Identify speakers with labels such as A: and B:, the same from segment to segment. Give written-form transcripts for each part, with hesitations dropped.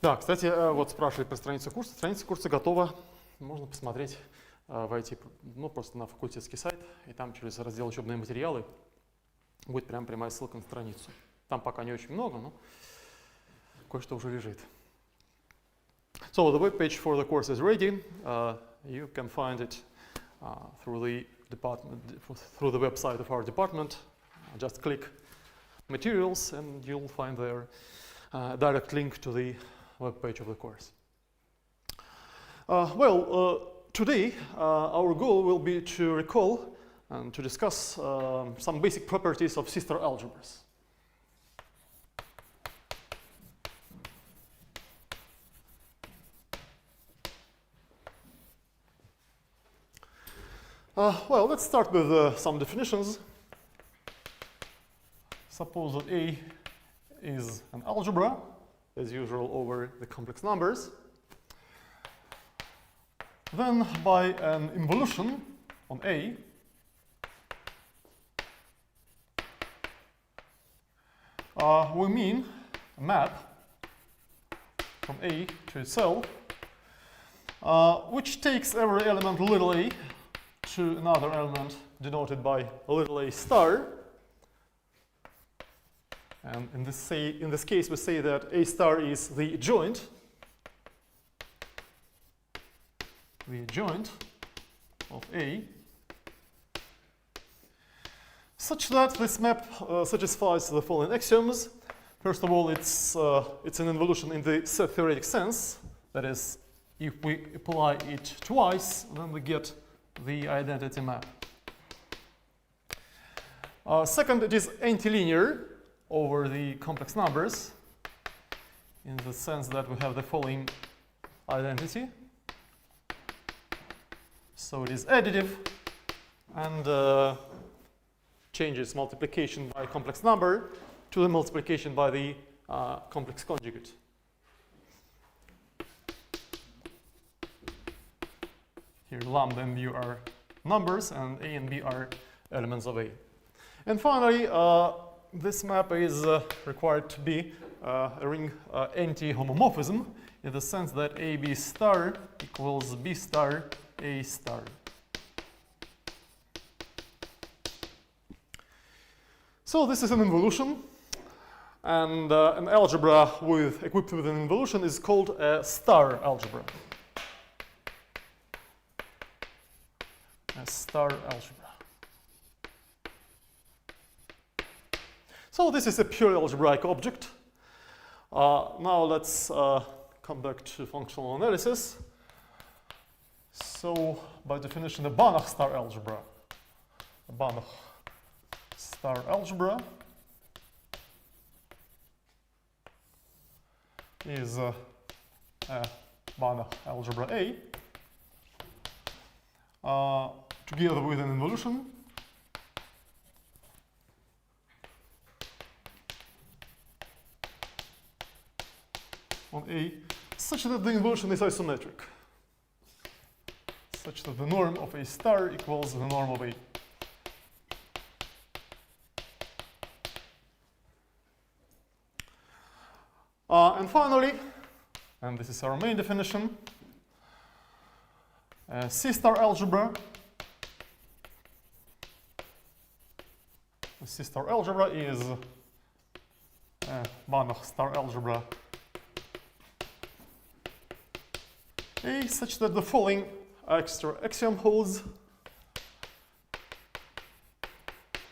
A: Да, кстати, вот спрашивает про страницу курса. Страница курса готова. Можно посмотреть, войти, ну, просто на факультетский сайт, и там через раздел «Учебные материалы» будет прям прямая ссылка на страницу. Там пока не очень много, но кое-что уже лежит. So the web page for the course is ready. You can find it through the website of our department. Just click materials and you'll find there a direct link to the web page of the course. Today our goal will be to recall and to discuss some basic properties of sister algebras. Let's start with some definitions. Suppose that A is an algebra, as usual, over the complex numbers. Then, by an involution on A, we mean a map from A to itself, which takes every element little a to another element denoted by little a star. And in this case, we say that A star is the joint of A, such that this map satisfies the following axioms. First of all, it's an involution in the set-theoretic sense. That is, if we apply it twice, then we get the identity map. Second, it is antilinear over the complex numbers, in the sense that we have the following identity. So it is additive and changes multiplication by complex number to the multiplication by the complex conjugate. Here lambda and mu are numbers and A and B are elements of A. And finally, this map is required to be a ring anti-homomorphism, in the sense that AB star equals B star A star. So this is an involution, and an algebra equipped with an involution is called a star algebra. A star algebra. So this is a pure algebraic object. Now let's come back to functional analysis. So by definition, a Banach star algebra is a Banach algebra A together with an involution on A, such that the involution is isometric, such that the norm of A star equals the norm of A. And finally, and this is our main definition, C star algebra. The C star algebra is Banach star algebra A, such that the following extra axiom holds: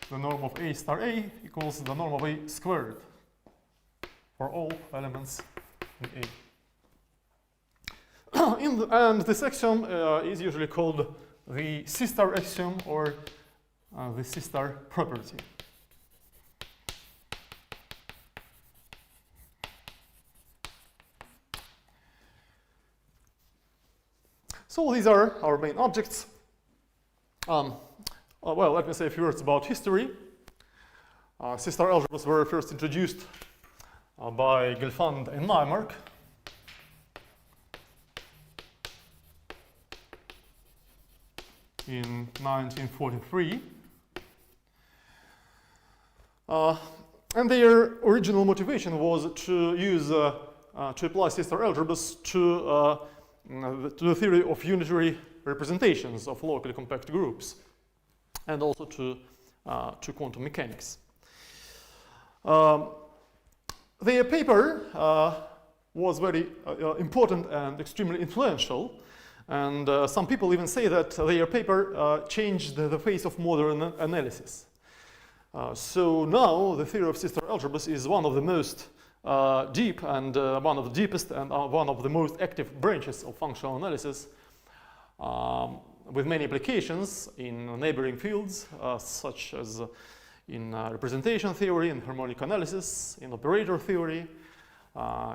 A: the norm of A star A equals the norm of A squared for all elements in A. And this axiom is usually called the C star axiom or the C star property. So these are our main objects. Well, let me say a few words about history. C star algebras were first introduced by Gelfand and Naimark in 1943. And their original motivation was to use to apply sister algebras to the theory of unitary representations of locally compact groups, and also to quantum mechanics. Their paper was very important and extremely influential, and some people even say that their paper changed the face of modern analysis. So now the theory of sister algebras is one of the most deep and one of the deepest and one of the most active branches of functional analysis, with many applications in neighboring fields such as in representation theory, in harmonic analysis, in operator theory,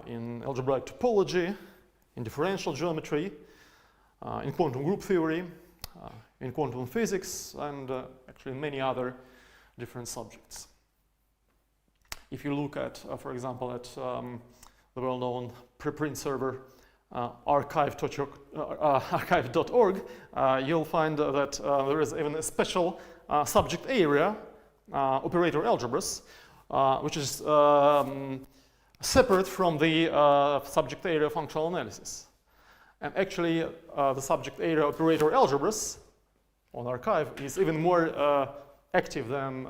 A: in algebraic topology, in differential geometry, in quantum group theory, in quantum physics, and actually in many other different subjects. If you look at, for example, at the well-known preprint server archive.org, you'll find that there is even a special subject area, operator algebras, which is separate from the subject area functional analysis. And actually, the subject area operator algebras on archive is even more active than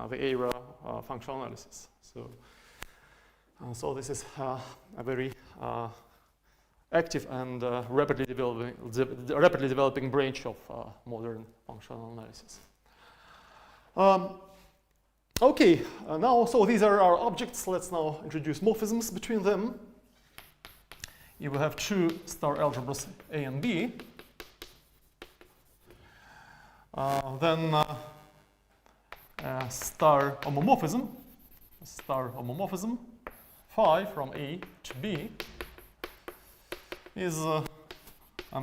A: the area functional analysis. So this is a very active and rapidly developing branch of modern functional analysis. Okay, now, so these are our objects. Let's now introduce morphisms between them. You will have two star algebras A and B. Then star homomorphism phi from A to B is an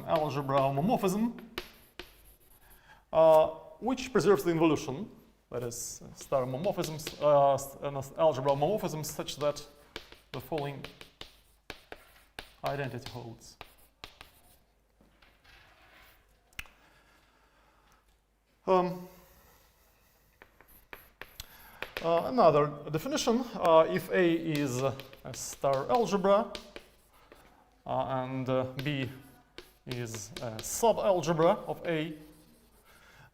A: algebra homomorphism which preserves the involution. That is, star homomorphisms, an algebra homomorphisms such that the following identity holds. Another definition, if A is a star algebra and B is a subalgebra of A,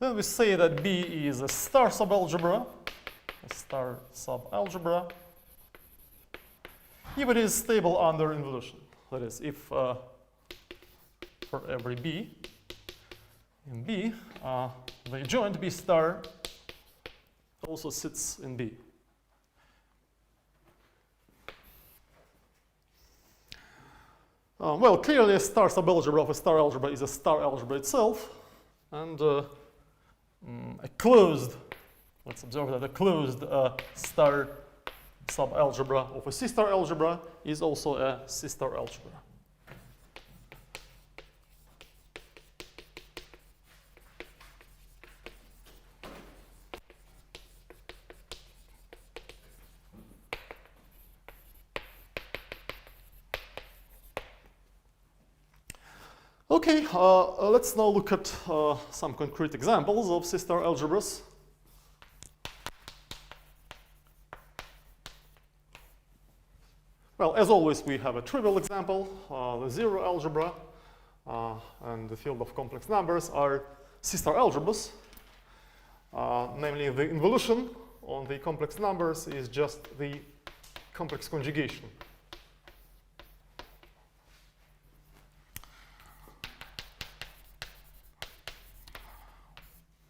A: then we say that B is a star subalgebra, if it is stable under involution. That is, if for every B in B, the joint B star also sits in B. Well, clearly a star subalgebra of a star algebra is a star algebra itself, and a closed, let's observe that a closed star subalgebra of a C-star algebra is also a C-star algebra. Okay, let's now look at some concrete examples of C-star algebras. Well, as always, we have a trivial example. The zero algebra and the field of complex numbers are C-star algebras. Namely, the involution on the complex numbers is just the complex conjugation.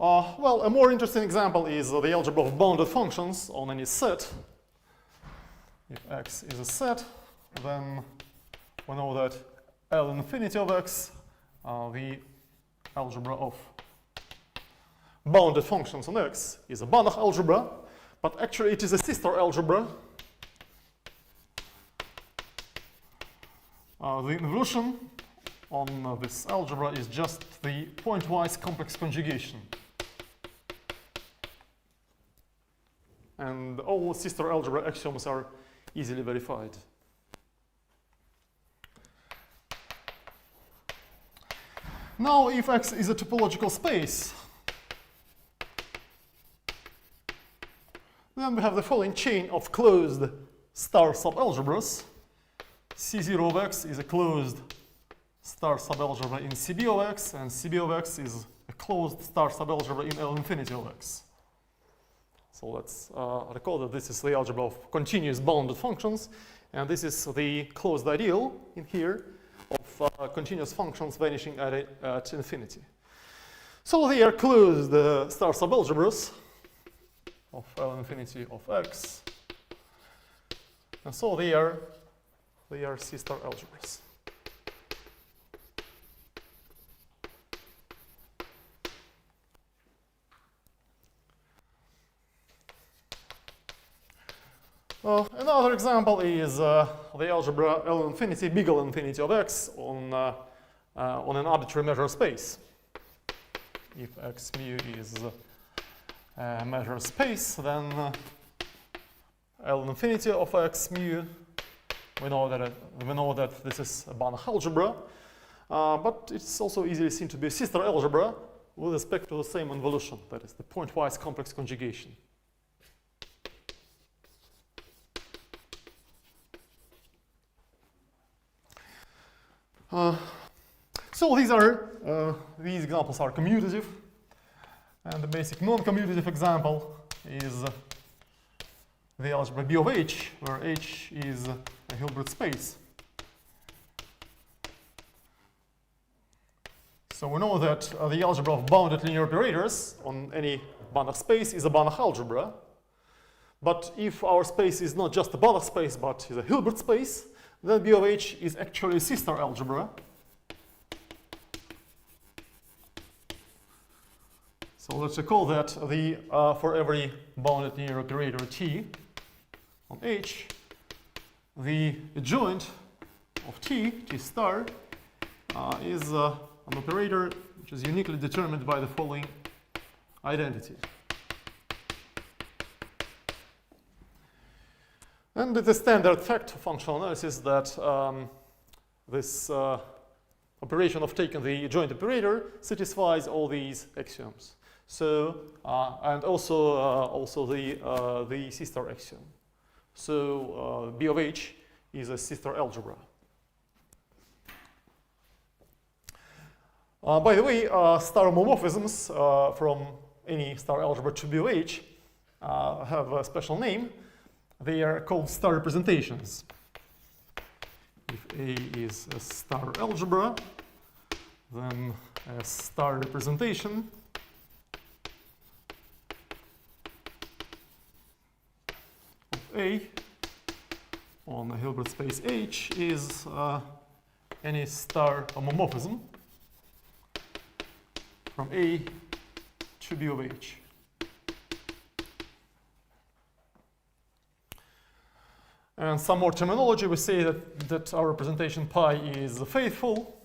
A: Well, a more interesting example is the algebra of bounded functions on any set. If X is a set, then we know that L infinity of X, the algebra of bounded functions on X, is a Banach algebra, but actually it is a C-star algebra. The involution on this algebra is just the pointwise complex conjugation. And all C-star algebra axioms are easily verified. Now, if X is a topological space, then we have the following chain of closed star subalgebras. C0 of x is a closed star subalgebra in CB of x, and CB of x is a closed star subalgebra in L infinity of x. So let's recall that this is the algebra of continuous bounded functions, and this is the closed ideal in here of continuous functions vanishing at infinity. So they are closed star subalgebras of L infinity of x, and so they are C star algebras. Another example is the algebra L infinity, big L infinity of x on an arbitrary measure space. If x mu is a measure space, then L infinity of x mu, we know that this is a Banach algebra, but it's also easily seen to be a C-star algebra with respect to the same involution, that is the pointwise complex conjugation. So these examples are commutative, and the basic non-commutative example is the algebra B of H, where H is a Hilbert space. So we know that the algebra of bounded linear operators on any Banach space is a Banach algebra. But if our space is not just a Banach space, but is a Hilbert space, then B of H is actually a C-star algebra. So let's recall that for every bounded linear operator T on H, the adjoint of T star, is an operator which is uniquely determined by the following identity. And it's a standard fact of functional analysis that this operation of taking the adjoint operator satisfies all these axioms. So and also the C-star axiom. So B of H is a C-star algebra. By the way, star homomorphisms from any star algebra to B of H have a special name. They are called star representations. If A is a star algebra, then a star representation of A on a Hilbert space H is any star homomorphism from A to B of H. And some more terminology, we say that our representation pi is faithful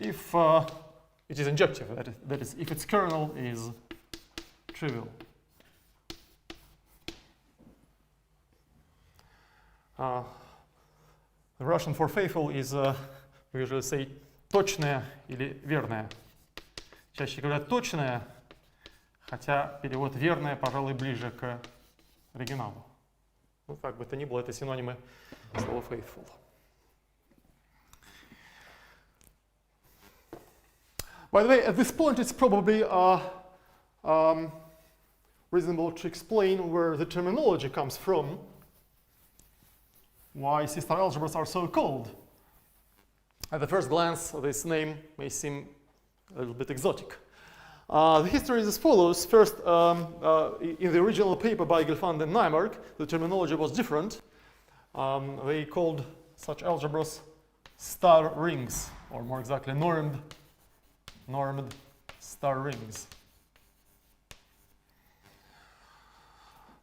A: if it is injective, that is, if its kernel is trivial. The Russian for faithful is, we usually say, точное или верное. Чаще говорят точное, хотя перевод верное, пожалуй, ближе к оригиналу. Ну, как бы то ни было, это синонимы слова faithful. By the way, at this point, it's probably reasonable to explain where the terminology comes from, why C-star algebras are so called. At the first glance, this name may seem a little bit exotic. The history is as follows. First, in the original paper by Gelfand and Nymark, the terminology was different. They called such algebras star rings, or more exactly, normed star rings.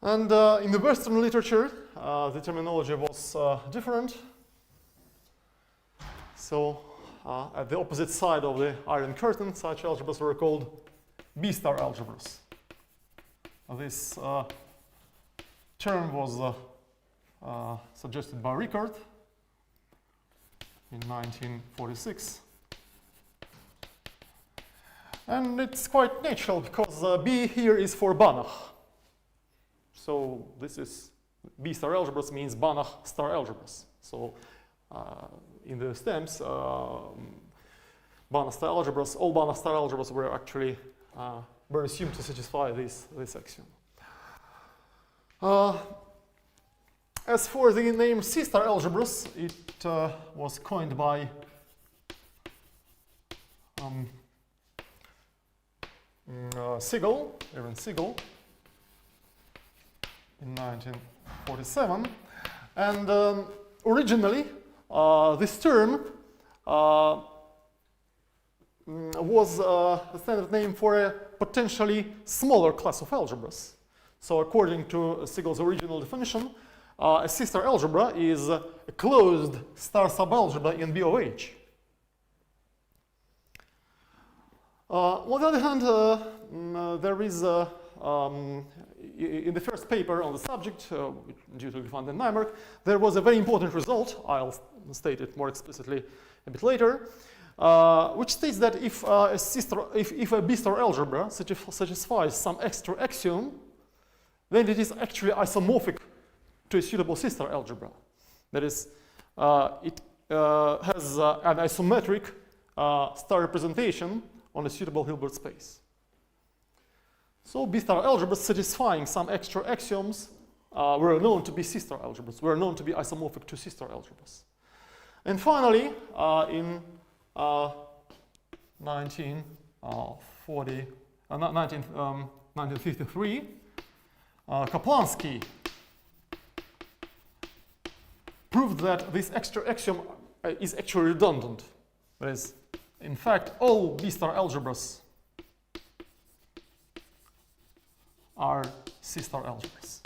A: And in the Western literature, the terminology was different. So at the opposite side of the Iron Curtain, such algebras were called B-star algebras. This term was suggested by Rickard in 1946. And it's quite natural because B here is for Banach. So this is B star algebras means Banach star algebras. So in the stems, Banach star algebras, all Banach star algebras were actually were assumed to satisfy this axiom. As for the name C star algebras, it was coined by Siegel, Aaron Siegel, in 1947, and originally this term was a standard name for a potentially smaller class of algebras. So according to Siegel's original definition, a C-star algebra is a closed star subalgebra in BOH. On the other hand, there is, in the first paper on the subject, due to Gelfand and Nymark, there was a very important result. I'll state it more explicitly a bit later, which states that if a B-star algebra satisfies some extra axiom, then it is actually isomorphic to a suitable C-star algebra. That is, it has an isometric star representation on a suitable Hilbert space. So B-star algebras satisfying some extra axioms were known to be C-star algebras, were known to be isomorphic to C-star algebras. And finally, in 1953, Kaplansky proved that this extra axiom is actually redundant. That is, in fact, all B-star algebras are C-star algebras.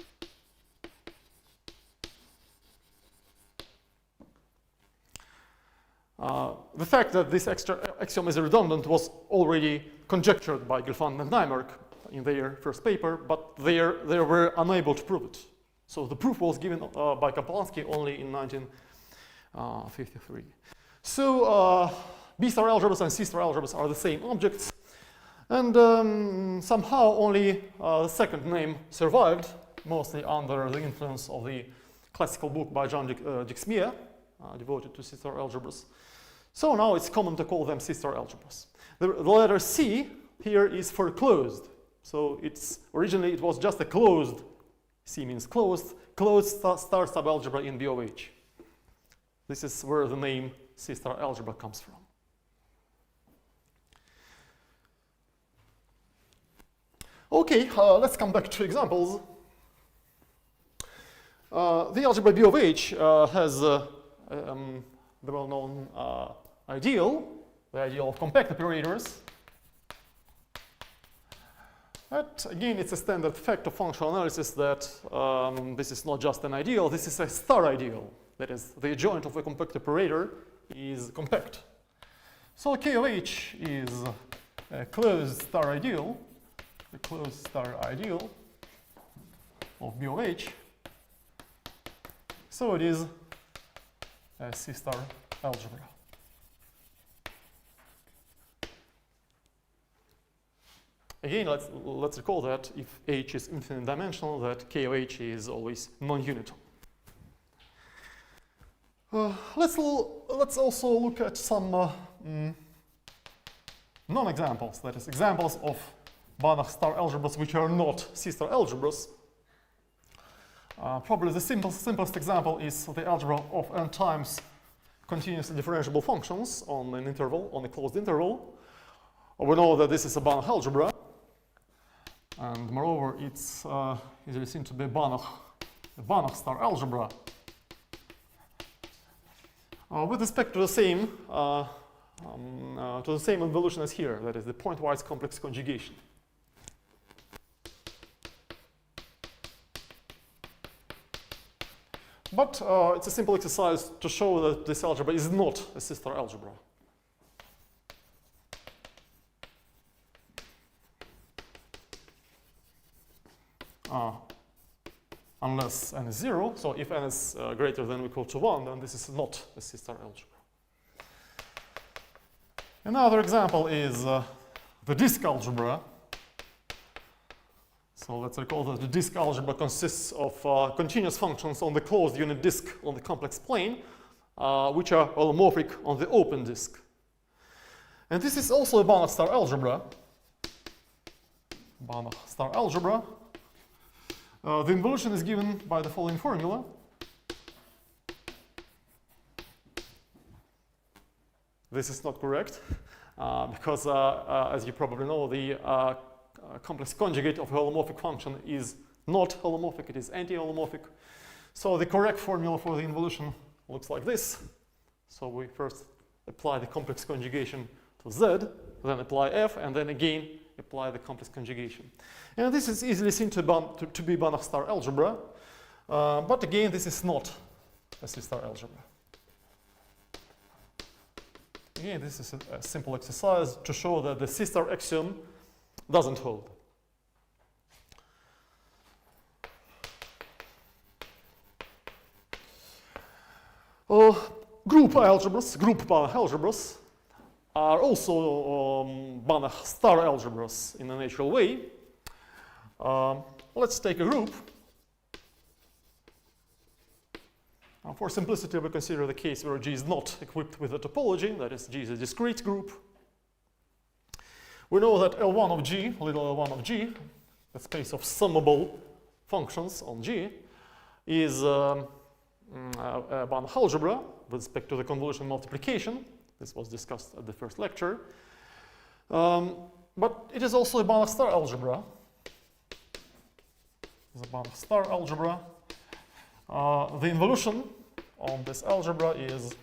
A: The fact that this extra axiom is redundant was already conjectured by Gelfand and Nymark in their first paper, but they were unable to prove it. So the proof was given by Kaplansky only in 1953. So B-star algebras and C-star algebras are the same objects, and somehow only the second name survived, mostly under the influence of the classical book by John Dixmier, devoted to C-star algebras. So now it's common to call them C-star algebras. The letter C here is for closed. So originally it was just a closed, C means closed star subalgebra in BOH. This is where the name C-star algebra comes from. Okay, let's come back to examples. The algebra BOH has the well-known ideal, the ideal of compact operators. But again, it's a standard fact of functional analysis that this is not just an ideal, this is a star ideal. That is, the adjoint of a compact operator is compact. So KOH is a closed star ideal, of BOH. So it is a C-star algebra. Again, let's recall that if H is infinite dimensional, that KOH is always non-unital. Let's also look at some non-examples, that is, examples of Banach star algebras which are not C-star algebras. Probably the simplest example is the algebra of n times continuously differentiable functions on an interval, on a closed interval. We know that this is a Banach algebra, and moreover, it's easily seen to be a Banach star algebra. With respect to the same involution as here, that is the pointwise complex conjugation. But it's a simple exercise to show that this algebra is not a C-star algebra. Unless n is 0, so if n is greater than or equal to 1, then this is not a C-star algebra. Another example is the disk algebra. So So let's recall that the disk algebra consists of continuous functions on the closed unit disk on the complex plane, which are holomorphic on the open disk. And this is also a Banach star algebra. Banach star algebra. The involution is given by the following formula. This is not correct because, as you probably know, the complex conjugate of a holomorphic function is not holomorphic, it is anti-holomorphic. So the correct formula for the involution looks like this. So we first apply the complex conjugation to Z, then apply F, and then again apply the complex conjugation. And this is easily seen to be Banach star algebra, but again this is not a C-star algebra. Again, this is a simple exercise to show that the C-star axiom doesn't hold. Group algebras, group Banach algebras, are also Banach star algebras in a natural way. Let's take a group. For simplicity, we consider the case where G is not equipped with a topology, that is, G is a discrete group. We know that L1 of G, little L1 of G, the space of summable functions on G, is a Banach algebra with respect to the convolution multiplication. This was discussed at the first lecture. But it is also a Banach star algebra. It's a Banach star algebra. The involution on this algebra is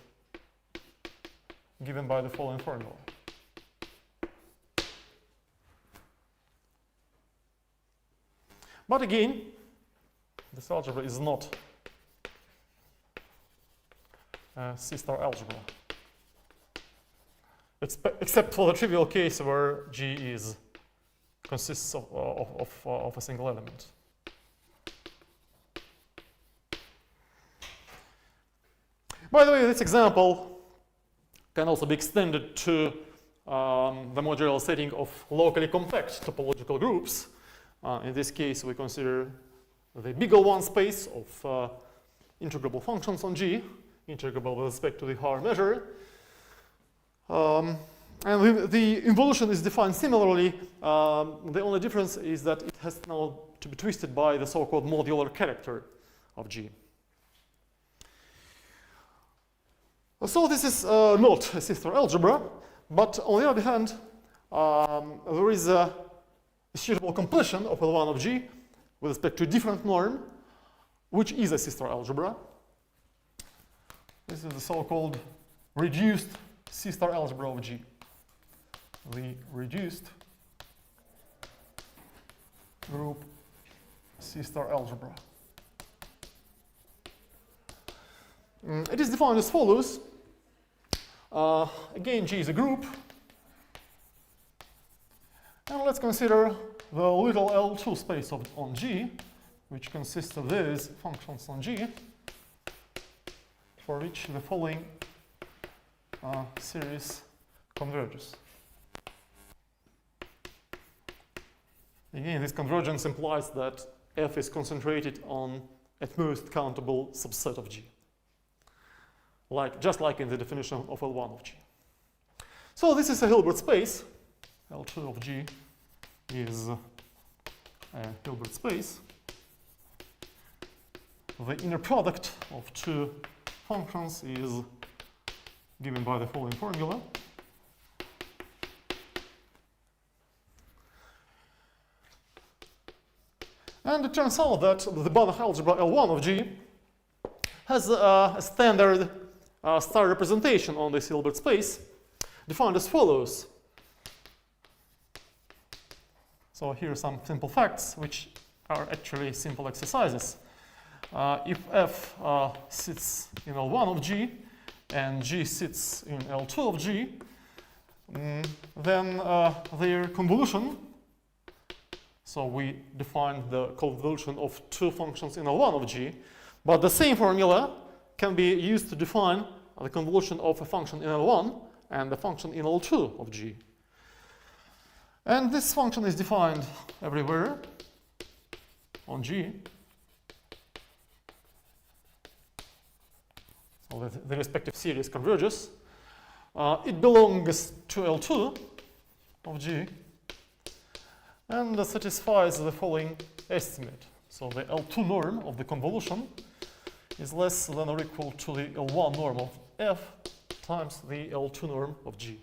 A: given by the following formula. But again, this algebra is not a C-star algebra, except for the trivial case where G consists of a single element. By the way, this example can also be extended to the more general setting of locally compact topological groups. In this case, we consider the big L1 space of integrable functions on G, integrable with respect to the Haar measure. And the involution is defined similarly. The only difference is that it has now to be twisted by the so-called modular character of G. So this is not a C-star algebra, but on the other hand, there is a suitable completion of L1 of G with respect to a different norm, which is a C-star algebra. This is the so-called reduced C-star algebra of G. The reduced group C-star algebra. It is defined as follows. Again, G is a group. And let's consider the little L2 space on G, which consists of these functions on G, for which the following series converges. Again, this convergence implies that F is concentrated on at most countable subset of G, just like in the definition of L1 of G. So this is a Hilbert space. L2 of G is a Hilbert space. The inner product of two functions is given by the following formula. And it turns out that the Banach algebra L1 of G has a standard star representation on this Hilbert space, defined as follows. So here are some simple facts, which are actually simple exercises. If F sits in L1 of G and G sits in L2 of G, then their convolution, so we define the convolution of two functions in L1 of G, but the same formula can be used to define the convolution of a function in L1 and the function in L2 of G. And this function is defined everywhere. on G, so the respective series converges, it belongs to L2 of G and satisfies the following estimate. So the L2 norm of the convolution is less than or equal to the L1 norm of F times the L2 norm of G.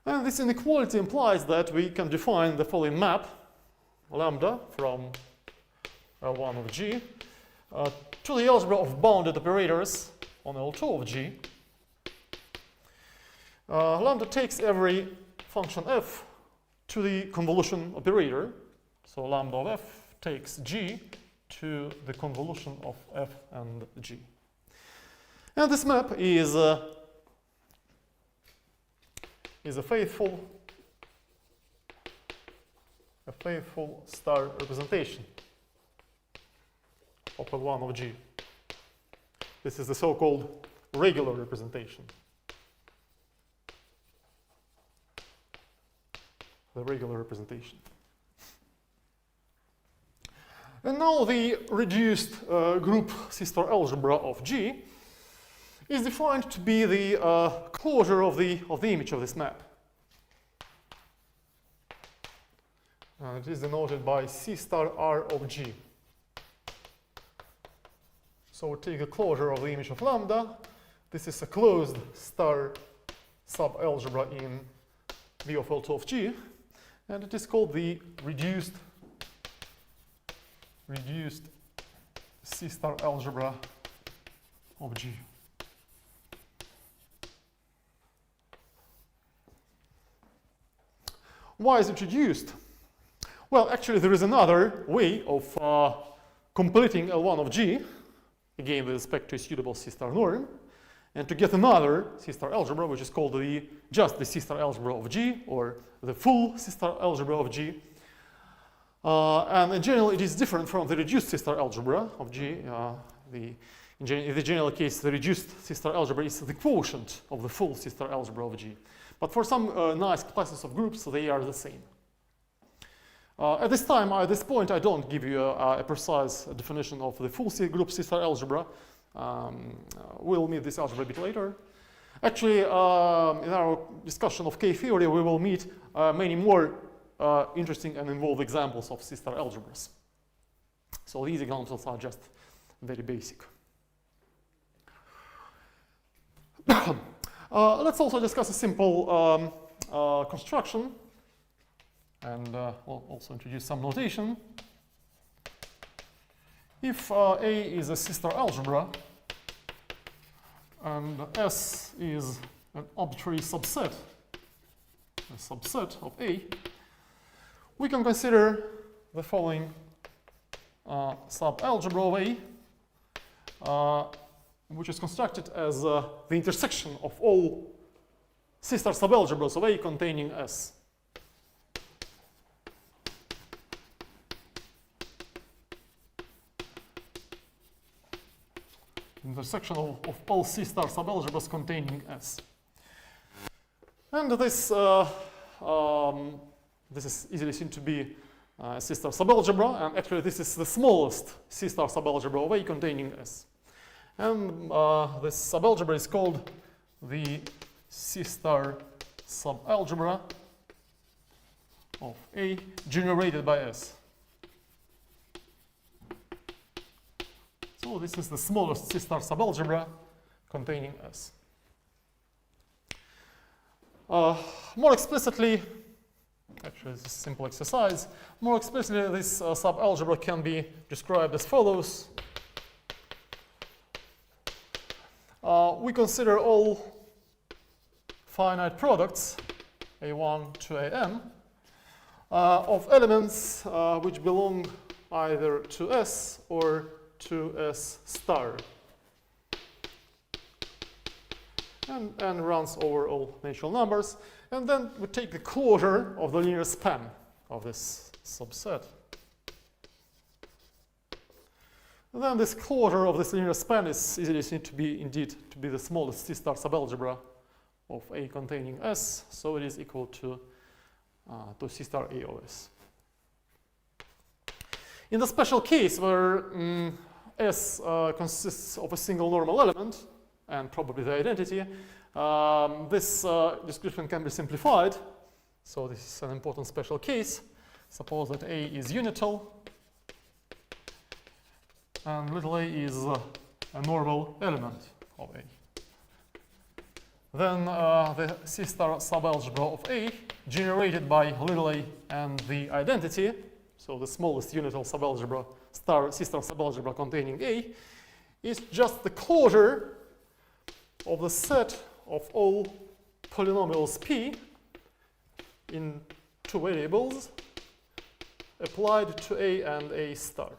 A: And this inequality implies that we can define the following map, lambda from L1 of G to the algebra of bounded operators on L2 of G. Lambda takes every function f to the convolution operator. So lambda of f takes G to the convolution of f and G. And this map is a faithful star representation of L1 of G. This is the so-called regular representation. The regular representation. And now the reduced group C-star algebra of G is defined to be the closure of the image of this map. It is denoted by C-star R of G. So we take the closure of the image of lambda. This is a closed star subalgebra in V of L2 of G, and it is called the reduced C-star algebra of G. Why is it reduced? Well, actually, there is another way of completing L1 of G, again with respect to a suitable C-star norm, and to get another C-star algebra, which is called just the C-star algebra of G, or the full C-star algebra of G. And in general, it is different from the reduced C-star algebra of G. In the general case, the reduced C-star algebra is the quotient of the full C-star algebra of G. But for some nice classes of groups, they are the same. At this point, I don't give you a precise definition of the full group C-star algebra. We'll meet this algebra a bit later. Actually, in our discussion of K-theory, we will meet many more interesting and involved examples of C-star algebras. So these examples are just very basic. Let's also discuss a simple construction, and we'll also introduce some notation. If A is a C-star algebra and S is an arbitrary subset, of A, we can consider the following subalgebra of A, which is constructed as the intersection of all C-star subalgebras of A containing S. Intersection of all C-star subalgebras containing S. And this is easily seen to be a C-star subalgebra, and actually this is the smallest C-star subalgebra of A containing S. And this subalgebra is called the C-star subalgebra of A generated by S. So this is the smallest C-star subalgebra containing S. More explicitly, actually this is a simple exercise, more explicitly this subalgebra can be described as follows. We consider all finite products, A1 to AN, of elements which belong either to S or to S star, and runs over all natural numbers. And then we take the closure of the linear span of this subset. And then this closure of this linear span is easily seen to be indeed to be the smallest C-star subalgebra of A containing S, so it is equal to to C star A of S. In the special case where S consists of a single normal element and probably the identity, this description can be simplified. So this is an important special case. Suppose that A is unital and little a is a normal element of A. Then the C star subalgebra of A generated by little a and the identity, so the smallest unital subalgebra C star subalgebra containing A, is just the closure of the set of all polynomials P in two variables applied to A and A star.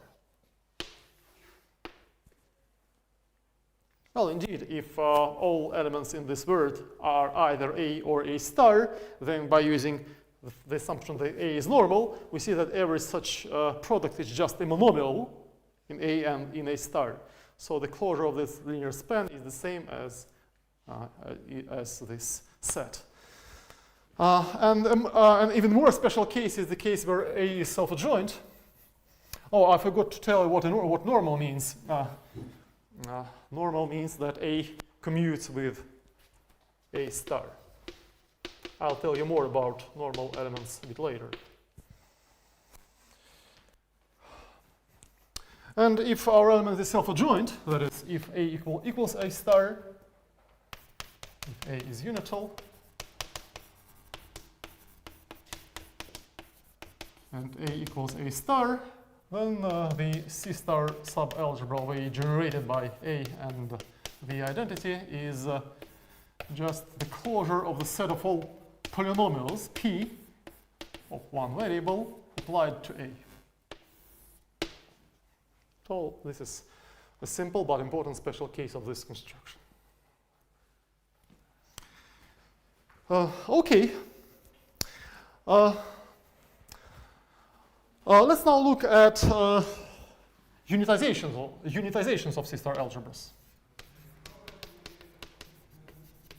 A: Well, indeed, if all elements in this word are either A or A star, then by using the assumption that A is normal, we see that every such product is just a monomial in A and in A star. So the closure of this linear span is the same as this set. And even more special case is the case where A is self-adjoint. Oh, I forgot to tell you what normal means. Normal means that A commutes with A star. I'll tell you more about normal elements a bit later. And if our element is self-adjoint, that is, if A equals A star, if A is unital, and A equals A star, then the C star subalgebra of A generated by A and the identity is just the closure of the set of all polynomials P of one variable applied to A. So this is a simple but important special case of this construction. Okay. Let's now look at unitizations of C star algebras.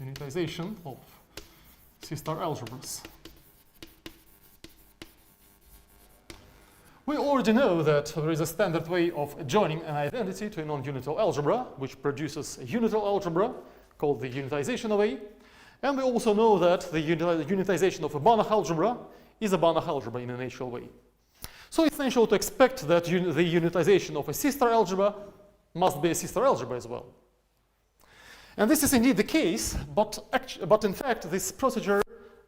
A: Unitization of C star algebras. We already know that there is a standard way of adjoining an identity to a non-unital algebra, which produces a unital algebra called the unitization of A. And we also know that the unitization of a Banach algebra is a Banach algebra in a natural way. So it's essential to expect that the unitization of a C star algebra must be a C star algebra as well. And this is indeed the case, but in fact this procedure,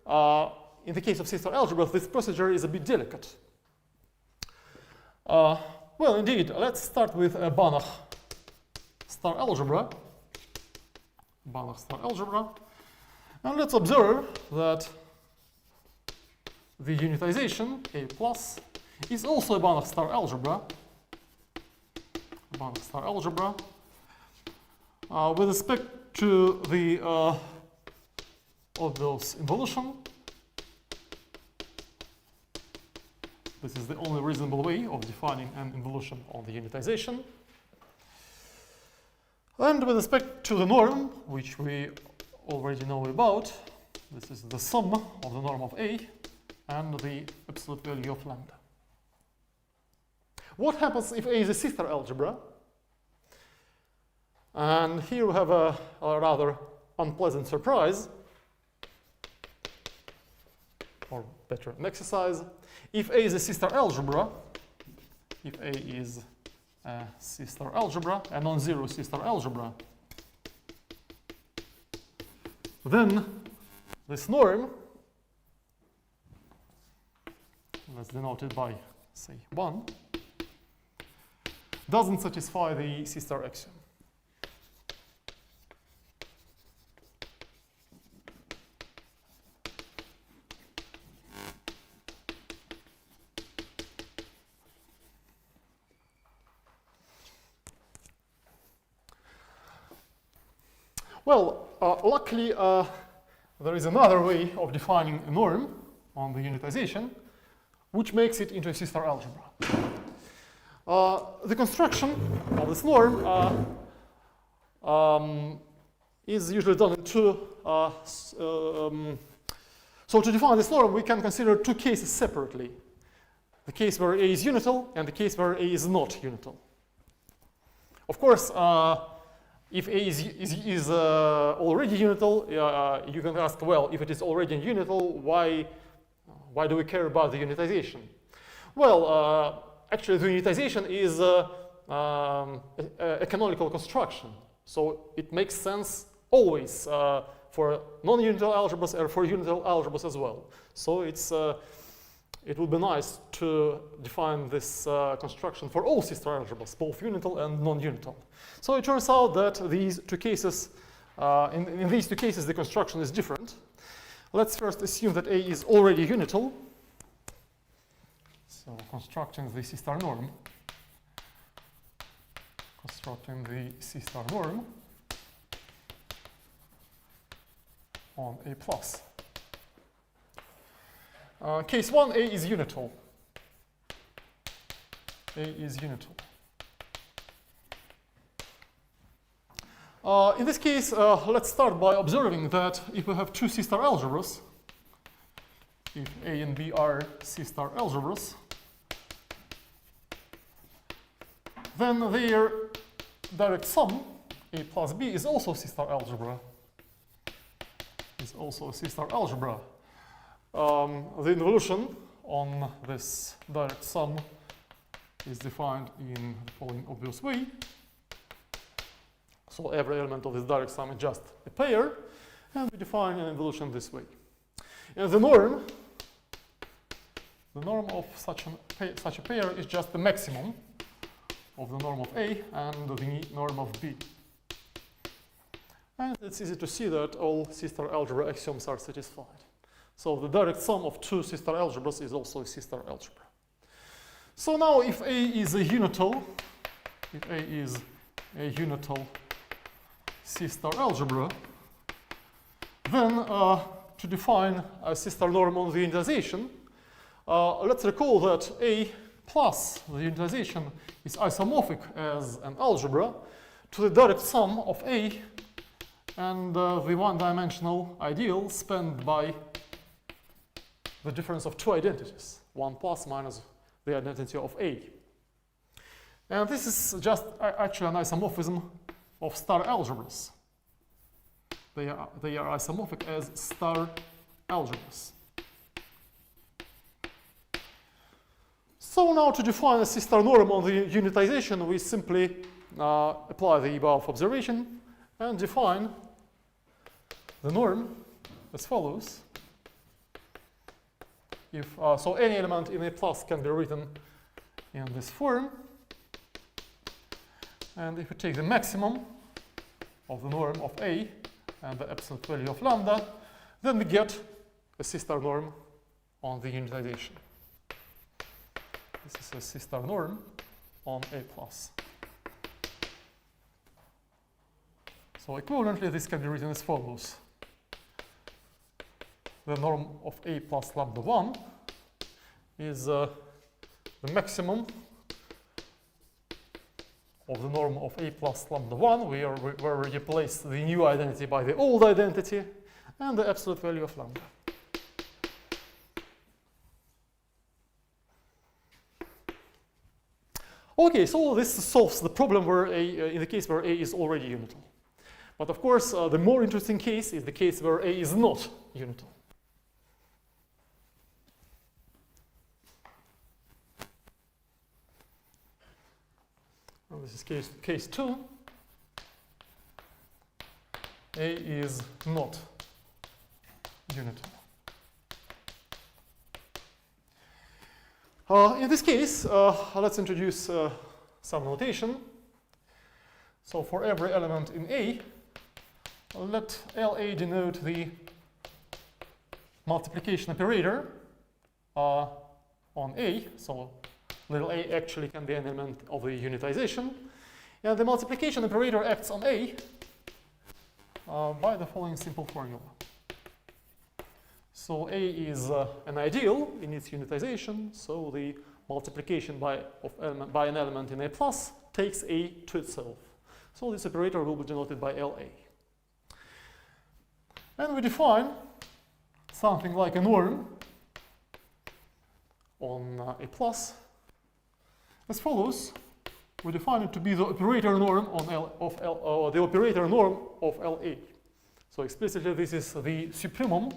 A: in the case of C star algebra, this procedure is a bit delicate. Well, indeed, let's start with a Banach star algebra. Banach star algebra. And let's observe that the unitization, A plus, is also a Banach star algebra. Banach star algebra. With respect to the Obel's involution, this is the only reasonable way of defining an involution on the unitization. And with respect to the norm, which we already know about, this is the sum of the norm of A and the absolute value of lambda. What happens if A is a C star algebra? And here we have a rather unpleasant surprise, or better, an exercise. If A is a C star algebra, if A is a C star algebra, a non-zero C star algebra, then this norm, let's denote it by, say, 1, doesn't satisfy the C star axiom. Well, luckily, there is another way of defining a norm on the unitization, which makes it into a C star algebra. The construction of this norm is usually done in So to define this norm, we can consider two cases separately. The case where A is unital and the case where A is not unital. Of course, if A is already unital, you can ask, well, if it is already unital, why do we care about the unitization? Well, actually, the unitization is a canonical construction. So it makes sense always for non-unital algebras and for unital algebras as well. So it would be nice to define this construction for all sister algebras, both unital and non-unital. So it turns out that these two cases, in these two cases, the construction is different. Let's first assume that A is already unital. So constructing the C-star norm. Constructing the C-star norm on A plus. Case 1, A is unital. A is unital. In this case, let's start by observing that if we have two C-star algebras, if A and B are C-star algebras, then their direct sum, A plus B, is also C-star algebra. Is also a C-star algebra. The involution on this direct sum is defined in the following obvious way. So every element of this direct sum is just a pair, and we define an involution this way. And the norm of such a pair is just the maximum of the norm of A and the norm of B. And it's easy to see that all C-star algebra axioms are satisfied. So the direct sum of two C-star algebras is also a C-star algebra. So now if A is a unital, C-star algebra, then to define a C-star norm on the unitization, let's recall that A plus the unitization is isomorphic as an algebra to the direct sum of A and the one-dimensional ideal spanned by the difference of two identities, 1 plus minus the identity of A. And this is just actually an isomorphism of star algebras. They are isomorphic as star algebras. So now to define a C-star norm on the unitization, we simply apply the above observation and define the norm as follows. If, so any element in A plus can be written in this form. And if we take the maximum of the norm of A and the absolute value of lambda, then we get a C-star norm on the unitization. This is a C-star norm on A plus. So equivalently, this can be written as follows. The norm of A plus lambda 1 is the maximum of the norm of A plus lambda 1, where we replace the new identity by the old identity, and the absolute value of lambda. Okay, so this solves the problem where in the case where A is already unital. But of course, the more interesting case is the case where A is not unital. Well, this is case 2. A is not unital. In this case, let's introduce some notation. So for every element in A, let LA denote the multiplication operator on A. So little a actually can be an element of the unitization. And the multiplication operator acts on A by the following simple formula. So A is an ideal in its unitization, so the multiplication by an element in A plus takes A to itself. So this operator will be denoted by LA. And we define something like a norm on A plus as follows. We define it to be the operator norm on the operator norm of LA. So explicitly, this is the supremum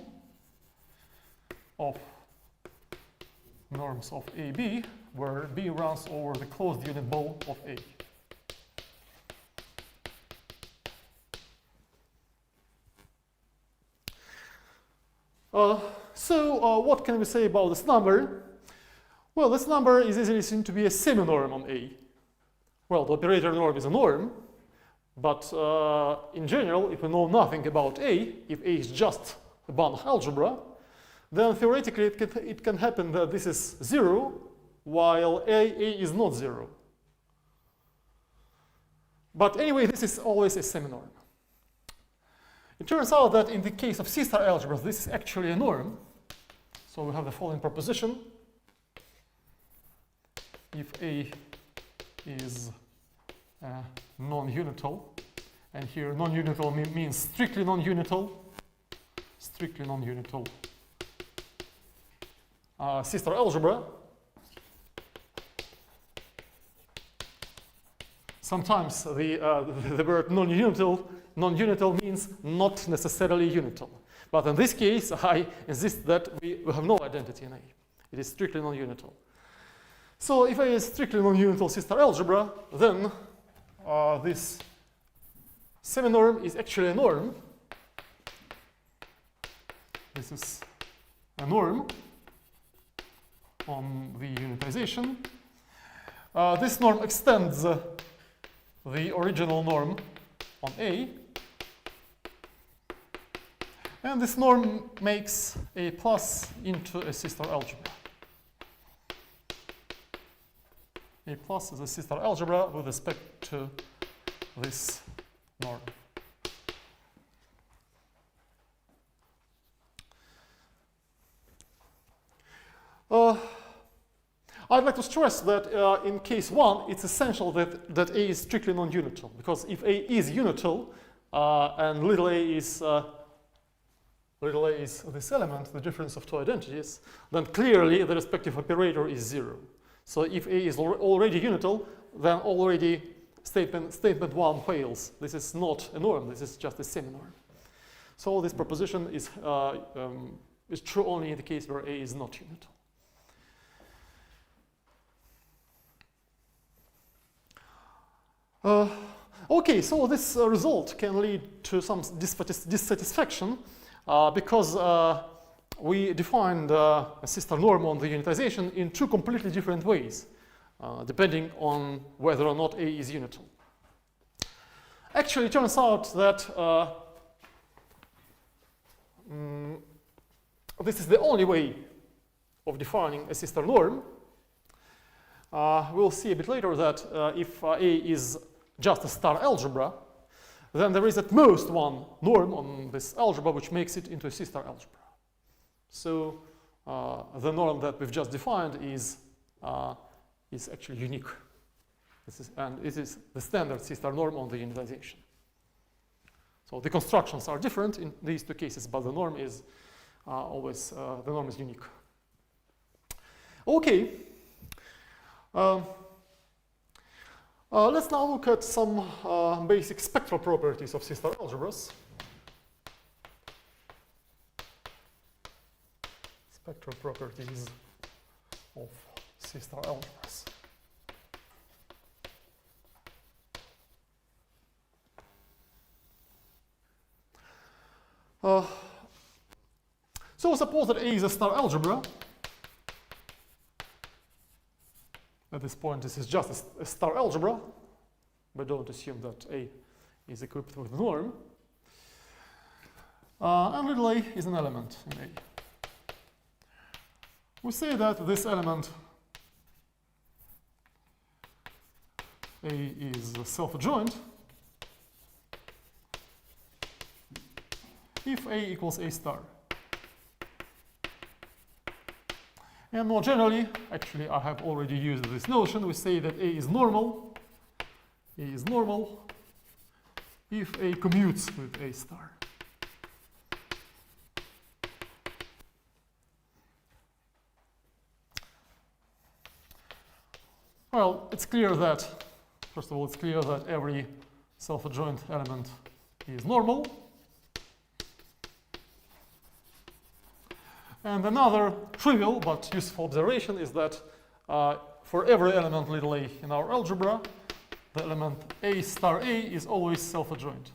A: of norms of AB, where B runs over the closed unit ball of A. So what can we say about this number? Well, this number is easily seen to be a semi-norm on A. Well, the operator norm is a norm, but in general, if we know nothing about A, if A is just a Banach algebra, then theoretically it can happen that this is 0, while A is not 0. But anyway, this is always a semi-norm. It turns out that in the case of C-star algebras, this is actually a norm. So we have the following proposition. If A is non-unital, and here non-unital means strictly non-unital, C-star algebra. Sometimes the word non-unital means not necessarily unital. But in this case, I insist that we have no identity in A. It is strictly non-unital. So if A is strictly non-unital C-star algebra, then this semi-norm is actually a norm. This is a norm on the unitization. This norm extends the original norm on A. And this norm makes A plus into a C-star algebra. A plus is a C-star algebra with respect to this norm. I'd like to stress that in case 1, it's essential that A is strictly non-unital, because if A is unital and little a is this element, the difference of two identities, then clearly the respective operator is 0. So if A is already unital, then already statement 1 fails. This is not a norm, this is just a semi-norm. So this proposition is true only in the case where A is not unital. Okay, so this result can lead to some dissatisfaction because we defined a C-star norm on the unitization in 2 completely different ways, depending on whether or not A is unital. Actually, it turns out that this is the only way of defining a C-star norm. We'll see a bit later that if A is just a star algebra, then there is at most one norm on this algebra which makes it into a C-star algebra. So the norm that we've just defined is actually unique. And it is the standard C-star norm on the unitization. So the constructions are different in these 2 cases, but the norm is always unique. Okay. Let's now look at some basic spectral properties of C-star algebras. Spectral properties of C-star algebras. So suppose that A is a star algebra. At this point, this is just a star algebra, but don't assume that A is equipped with the norm. And little a is an element in A. We say that this element A is self-adjoint if A equals A star. And more generally, actually I have already used this notion, we say that A is normal if A commutes with A star. Well, it's clear that, first of all, it's clear that every self-adjoint element is normal. And another trivial but useful observation is that for every element little a in our algebra, the element A star A is always self-adjoint.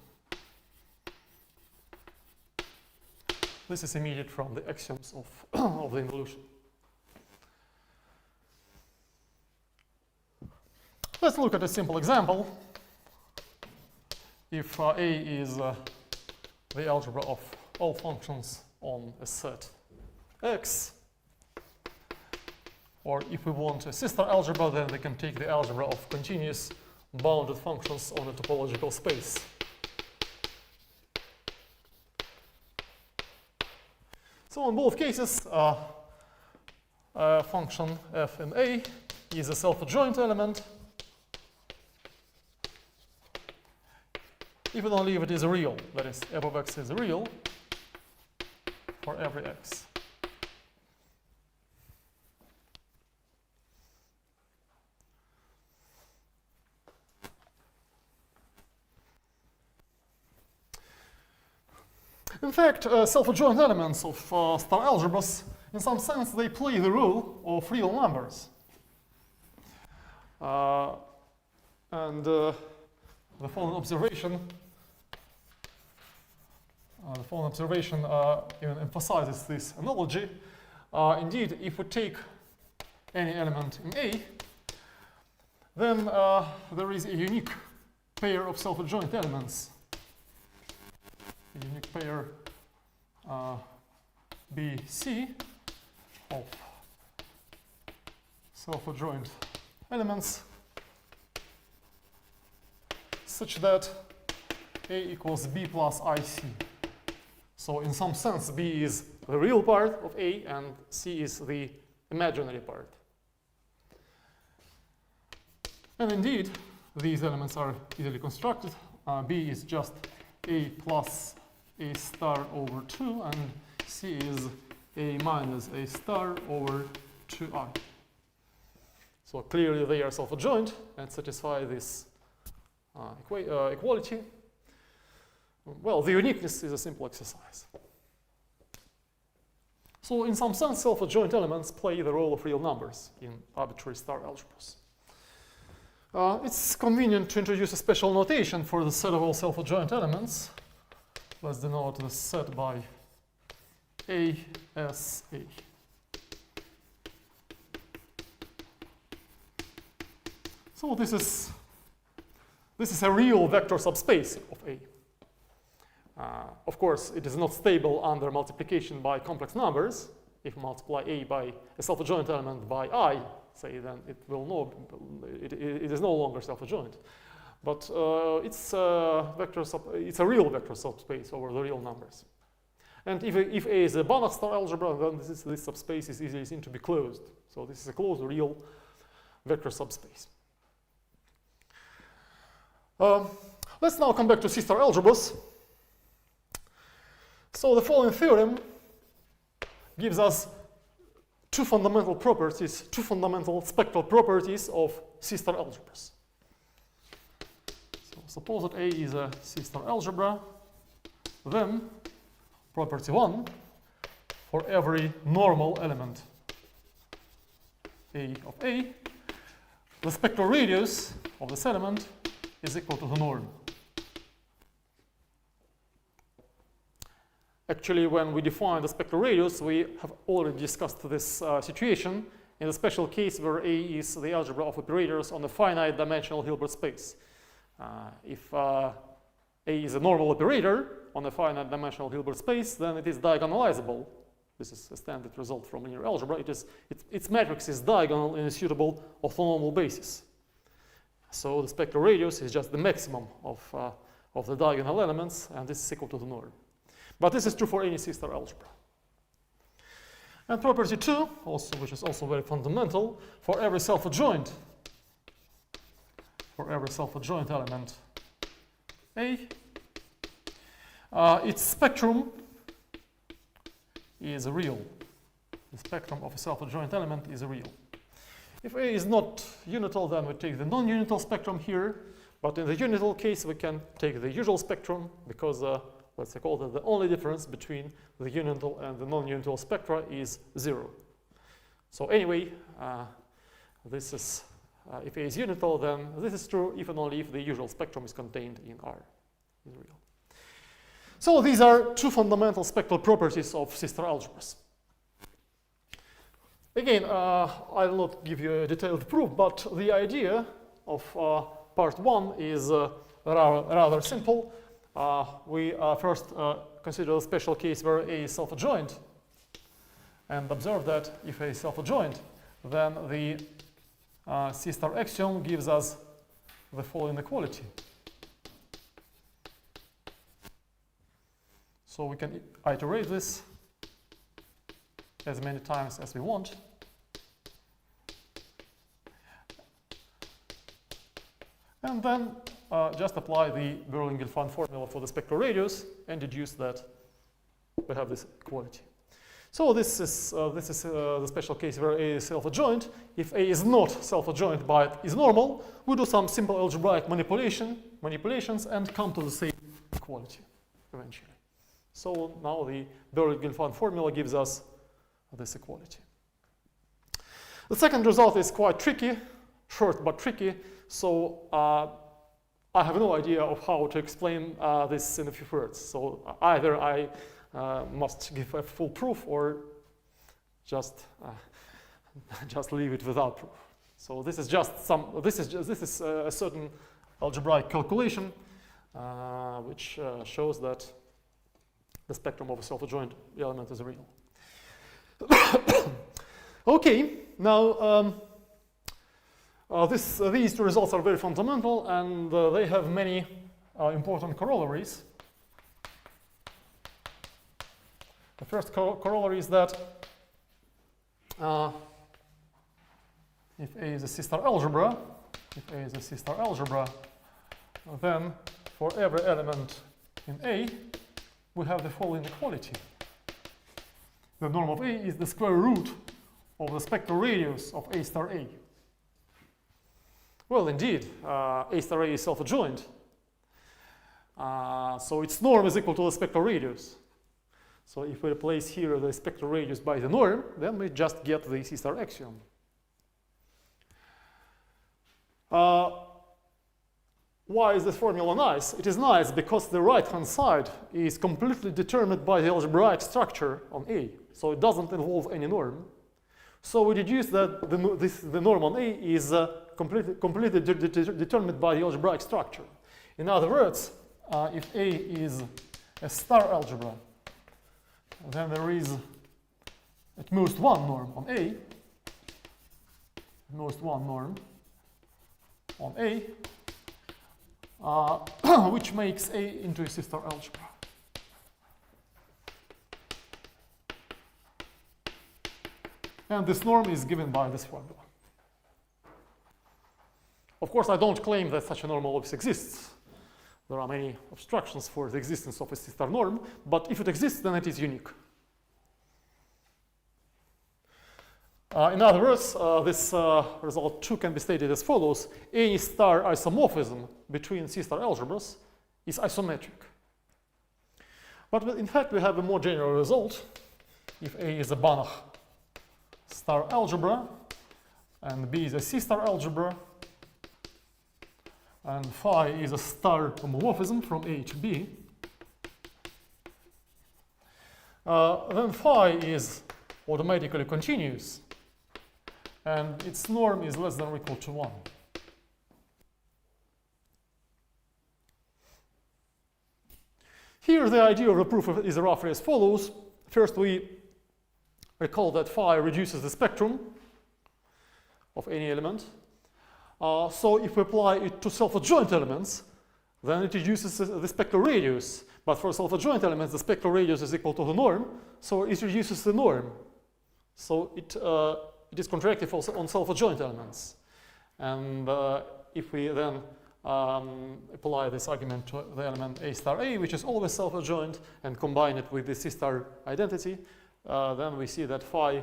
A: This is immediate from the axioms of the involution. Let's look at a simple example. If A is the algebra of all functions on a set X, or if we want a sister algebra, then we can take the algebra of continuous bounded functions on a topological space. So in both cases, function f in A is a self-adjoint element, if and only if it is real. That is, f of x is real for every x. In fact, self-adjoint elements of star algebras, in some sense, they play the role of real numbers. And the following observation even emphasizes this analogy. Indeed, if we take any element in A, then there is a unique pair of self-adjoint elements. A unique pair BC of self-adjoint elements such that A equals B plus IC. So in some sense, B is the real part of A and C is the imaginary part. And indeed, these elements are easily constructed. B is just A plus A star over 2, and C is A minus A star over 2I. So clearly they are self-adjoint and satisfy this equality. Well, the uniqueness is a simple exercise. So in some sense, self-adjoint elements play the role of real numbers in arbitrary star algebras. It's convenient to introduce a special notation for the set of all self-adjoint elements. Let's denote the set by ASA. So this is a real vector subspace of A. Of course, it is not stable under multiplication by complex numbers. If we multiply A by a self-adjoint element by I, say, then it is no longer self-adjoint. But it's a real vector subspace over the real numbers. And if A is a Banach star algebra, then this subspace is easily seen to be closed. So this is a closed real vector subspace. Let's now come back to C-star algebras. So the following theorem gives us two fundamental spectral properties of C-star algebras. So suppose that A is a C-star algebra, then property 1, for every normal element A of A, the spectral radius of this element is equal to the norm. Actually, when we define the spectral radius, we have already discussed this situation in the special case where A is the algebra of operators on a finite dimensional Hilbert space. If A is a normal operator on a finite dimensional Hilbert space, then it is diagonalizable. This is a standard result from linear algebra. Its matrix is diagonal in a suitable orthonormal basis. So the spectral radius is just the maximum of the diagonal elements, and this is equal to the norm. But this is true for any C-star algebra. And property 2, which is also very fundamental, for every self-adjoint element A, its spectrum is real. The spectrum of a self-adjoint element is real. If A is not unital, then we take the non-unital spectrum here. But in the unital case, we can take the usual spectrum because let's call that the only difference between the unital and the non-unital spectra is 0. So anyway, this is if A is unital, then this is true if and only if the usual spectrum is contained in R, is real. So these are two fundamental spectral properties of sister algebras. Again, I will not give you a detailed proof, but the idea of part 1 is rather simple. We first consider a special case where A is self-adjoint, and observe that if A is self-adjoint, then the C-star axiom gives us the following equality. So we can iterate this as many times as we want. And then just apply the Berlin-Gelfand formula for the spectral radius and deduce that we have this equality. So this is the special case where A is self-adjoint. If A is not self-adjoint but is normal, we do some simple algebraic manipulations and come to the same equality eventually. So now the Berlin-Gelfand formula gives us this equality. The second result is quite tricky, short but tricky. So I have no idea of how to explain this in a few words. So either I must give a full proof or just leave it without proof. So this is just a certain algebraic calculation which shows that the spectrum of a self-adjoint element is real. Okay, now these two results are very fundamental, and they have many important corollaries. The first corollary is that if A is a C-star algebra, then for every element in A, we have the following equality. The norm of A is the square root of the spectral radius of A star A. Well, indeed, A star A is self-adjoint. So its norm is equal to the spectral radius. So if we replace here the spectral radius by the norm, then we just get the C star axiom. Why is this formula nice? It is nice because the right-hand side is completely determined by the algebraic structure on A. So it doesn't involve any norm. So we deduce that the norm on A is completely determined by the algebraic structure. In other words, if A is a star algebra, then there is at most one norm on A, which makes A into a C-star algebra. And this norm is given by this formula. Of course, I don't claim that such a norm always exists. There are many obstructions for the existence of a C-star norm, but if it exists, then it is unique. In other words, this result 2 can be stated as follows. Any star isomorphism between C-star algebras is isometric. But in fact, we have a more general result. If A is a Banach star algebra, and B is a C-star algebra, and phi is a star homomorphism from A to B, then phi is automatically continuous, and its norm is less than or equal to 1. Here the idea of the proof is roughly as follows. First, we recall that phi reduces the spectrum of any element. So if we apply it to self-adjoint elements, then it reduces the spectral radius. But for self-adjoint elements, the spectral radius is equal to the norm, so it reduces the norm. So it is contractive also on self-adjoint elements. And if we then apply this argument to the element A star A, which is always self-adjoint, and combine it with the C star identity, then we see that phi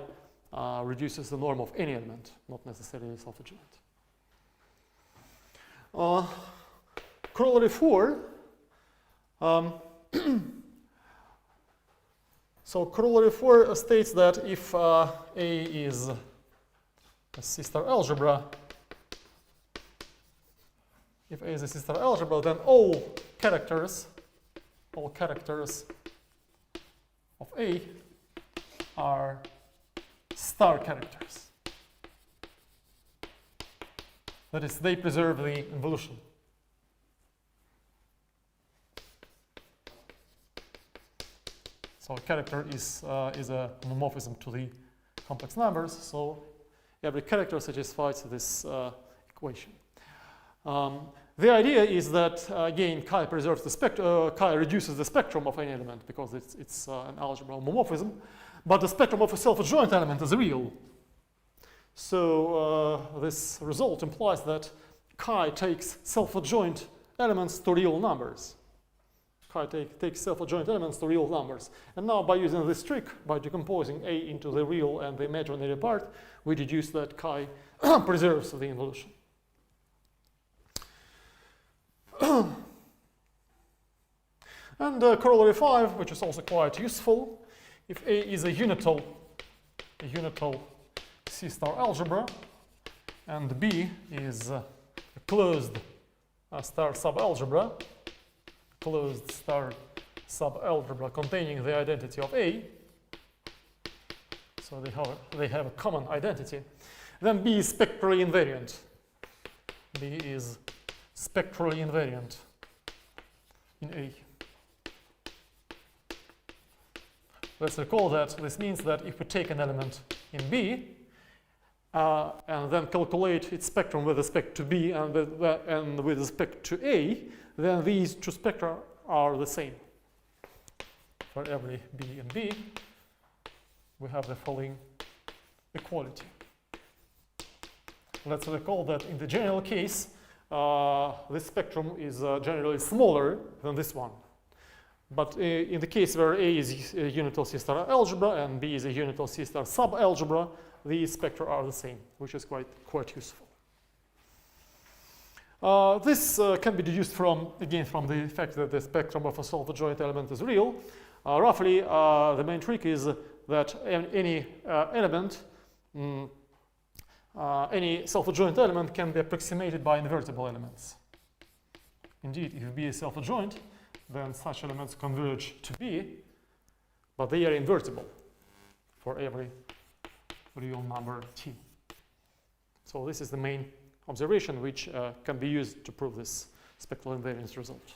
A: reduces the norm of any element, not necessarily self-adjoint. Corollary 4. So corollary 4 states that if A is a C-star algebra, then all characters of A are star characters. That is, they preserve the involution. So a character is a homomorphism to the complex numbers. So every character satisfies this equation. The idea is that again, chi preserves the spectrum. Chi reduces the spectrum of any element because it's an algebral homomorphism, but the spectrum of a self-adjoint element is real. So this result implies that chi takes self-adjoint elements to real numbers. Chi takes self-adjoint elements to real numbers. And now by using this trick, by decomposing A into the real and the imaginary part, we deduce that chi preserves the involution. And corollary 5, which is also quite useful, if A is a unital C-star algebra, and B is a closed star subalgebra, containing the identity of A, so they have a common identity, then B is spectrally invariant. B is spectrally invariant in A. Let's recall that this means that if we take an element in B and then calculate its spectrum with respect to B and with respect to A, then these two spectra are the same. For every B and B, we have the following equality. Let's recall that in the general case, this spectrum is generally smaller than this one. But in the case where A is a unital C-star algebra and B is a unital C-star subalgebra, these spectra are the same, which is quite useful. This can be deduced from the fact that the spectrum of a self-adjoint element is real. Roughly, the main trick is that any element, any self-adjoint element can be approximated by invertible elements. Indeed, if B is self-adjoint, then such elements converge to B, but they are invertible for every real number T. So this is the main observation which can be used to prove this spectral invariance result.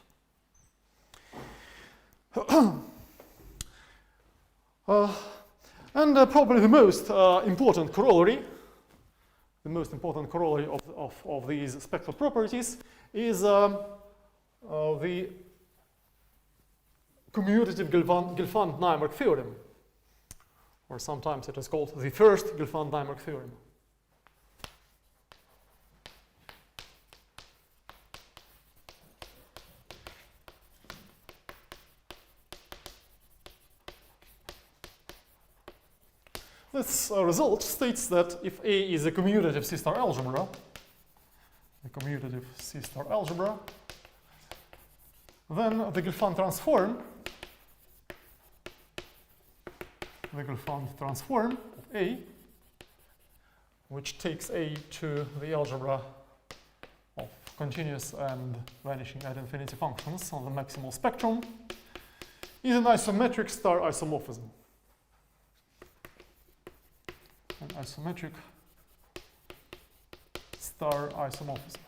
A: And probably the most important corollary of these spectral properties is the commutative Gelfand-Nymark theorem, or sometimes it is called the first Gelfand-Nymark theorem. This result states that if A is a commutative C-star algebra, then the Gelfand transform of A, which takes A to the algebra of continuous and vanishing ad infinity functions on the maximal spectrum, is an isometric star isomorphism. An isometric star isomorphism.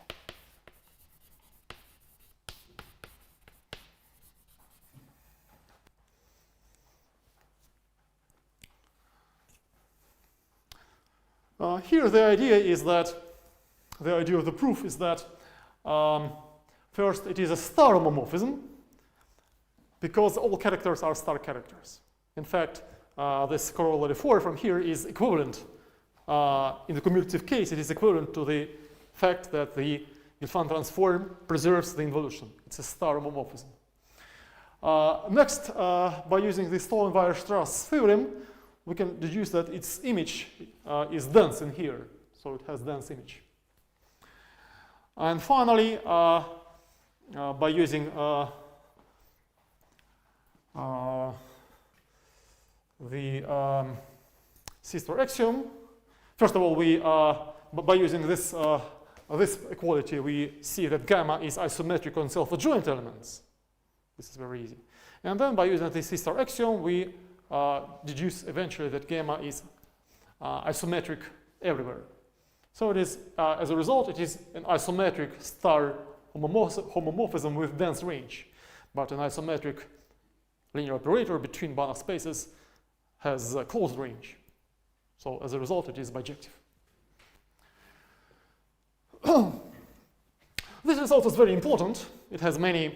A: Here the idea of the proof is that first it is a star homomorphism because all characters are star characters. In fact, this corollary 4 from here is equivalent. In the commutative case, it is equivalent to the fact that the Gelfand transform preserves the involution. It's a star homomorphism. Next, by using the Stollen-Weierstrass theorem, we can deduce that its image is dense in here, so it has dense image. And finally, by using the C-star axiom, first of all, by using this equality, we see that gamma is isometric on self-adjoint elements. This is very easy. And then by using the C-star axiom, we deduce eventually that gamma is isometric everywhere. So it is, as a result, it is an isometric star homomorphism with dense range, but an isometric linear operator between Banach spaces has a closed range. So as a result, it is bijective. This result is very important. It has many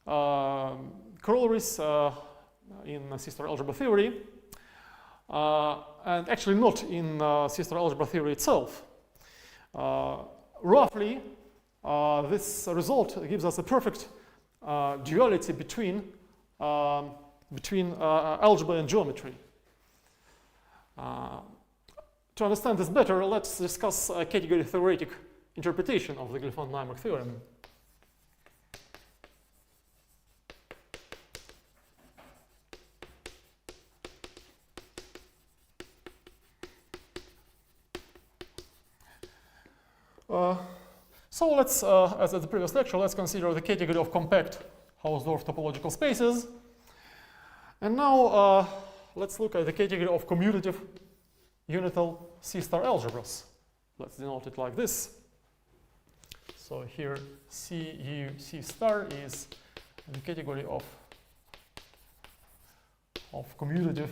A: corollaries in C-star algebra theory, and actually not in C-star algebra theory itself. Roughly, this result gives us a perfect duality between algebra and geometry. To understand this better, let's discuss a category theoretic interpretation of the Gelfand-Naimark theorem. So let's, as at the previous lecture, let's consider the category of compact Hausdorff topological spaces. And now let's look at the category of commutative unital C-star algebras. Let's denote it like this. So here C star is the category of commutative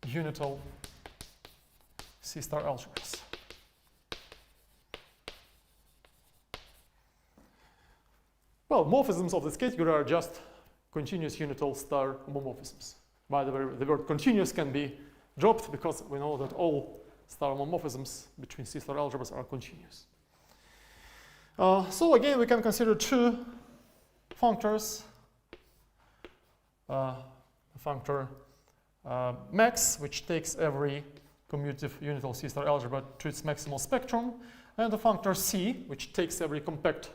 A: unital C-star algebras. Well, morphisms of this category are just continuous unital star homomorphisms. By the way, the word continuous can be dropped because we know that all star homomorphisms between C-star algebras are continuous. So again, we can consider two functors. The functor max, which takes every commutative unital C-star algebra to its maximal spectrum, and the functor C, which takes every compact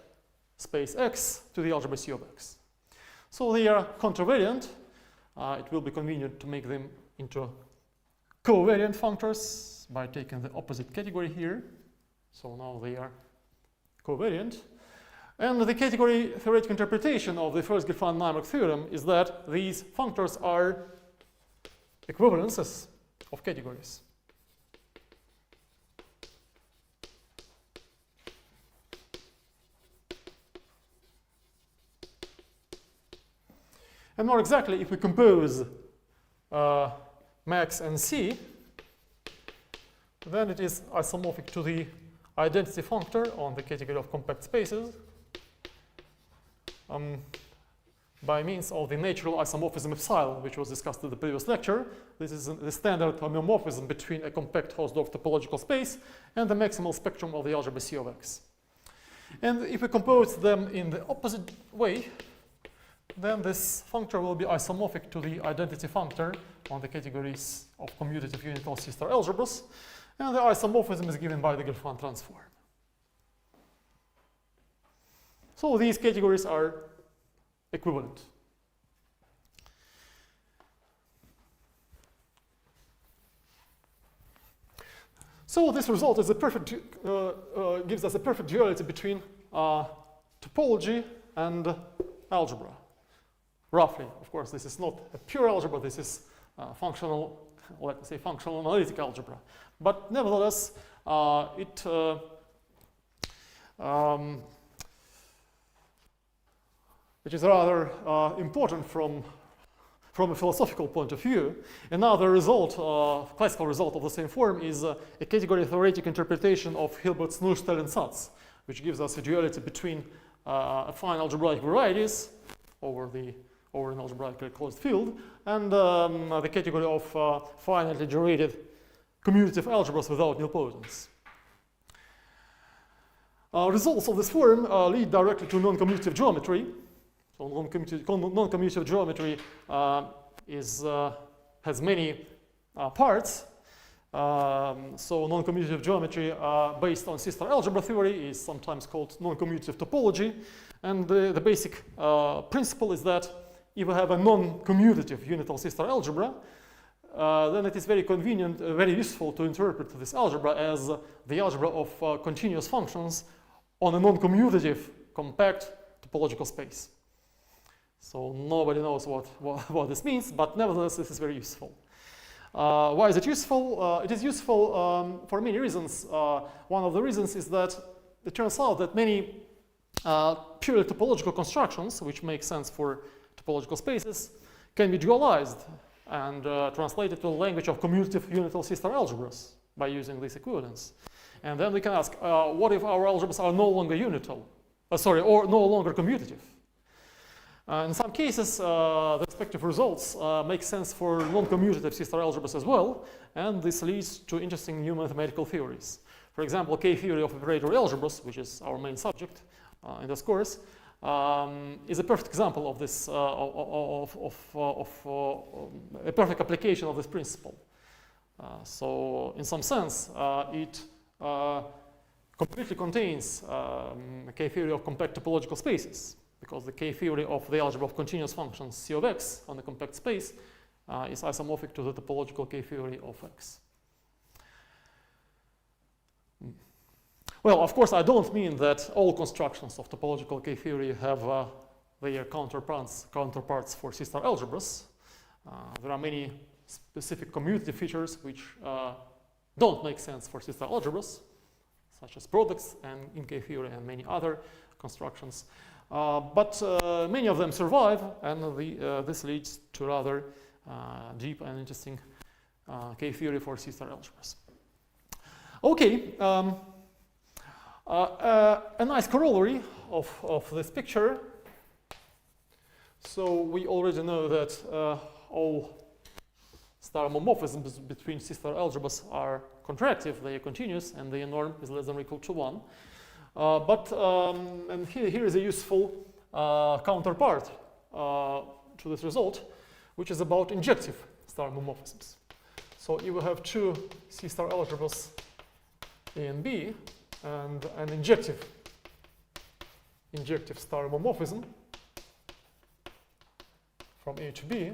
A: space X to the algebra C of X. So they are contravariant. It will be convenient to make them into covariant functors by taking the opposite category here. So now they are covariant. And the category theoretic interpretation of the first Gelfand-Naimark theorem is that these functors are equivalences of categories. And more exactly, if we compose max and C, then it is isomorphic to the identity functor on the category of compact spaces by means of the natural isomorphism epsilon, which was discussed in the previous lecture. This is the standard homomorphism between a compact Hausdorff topological space and the maximal spectrum of the algebra C of X. And if we compose them in the opposite way, then this functor will be isomorphic to the identity functor on the categories of commutative unital C-star algebras, and the isomorphism is given by the Gelfand transform. So these categories are equivalent. So this result is a perfect, gives us a perfect duality between topology and algebra. Roughly, of course, this is not a pure algebra, this is functional, let me say functional analytic algebra. But nevertheless, it is rather important from a philosophical point of view. Another result, classical result of the same form is a category theoretic interpretation of Hilbert's Nullstellen Satz, which gives us a duality between affine algebraic varieties over an algebraically closed field, and the category of finitely generated commutative algebras without nilpotence. Results of this form lead directly to non-commutative geometry. So non-commutative geometry is has many parts. So non-commutative geometry based on C-star algebra theory is sometimes called non-commutative topology. And the basic principle is that if we have a non-commutative unital C-star algebra, then it is very convenient, very useful to interpret this algebra as the algebra of continuous functions on a non-commutative compact topological space. So nobody knows what this means, but nevertheless this is very useful. Why is it useful? It is useful for many reasons. One of the reasons is that it turns out that many purely topological constructions, which make sense for topological spaces, can be dualized and translated to the language of commutative unital C-star algebras by using this equivalence. And then we can ask, what if our algebras are no longer unital? Or no longer commutative? In some cases, the respective results make sense for non-commutative C-star algebras as well, and this leads to interesting new mathematical theories. For example, K-theory of operator algebras, which is our main subject in this course, is a perfect example of this, a perfect application of this principle. So, in some sense, it completely contains a K-theory of compact topological spaces, because the K-theory of the algebra of continuous functions C of x on the compact space is isomorphic to the topological K-theory of x. Well, of course, I don't mean that all constructions of topological K-theory have their counterparts for C-star algebras. There are many specific commutative features which don't make sense for C-star algebras, such as products and in K-theory and many other constructions. But many of them survive, and this leads to rather deep and interesting K-theory for C-star algebras. Okay, a nice corollary of this picture. So we already know that all star homomorphisms between C-star algebras are contractive, they are continuous, and their norm is less than or equal to 1. And here is a useful counterpart to this result, which is about injective star homomorphisms. So if we have two C-star algebras A and B and an injective star homomorphism from A to B,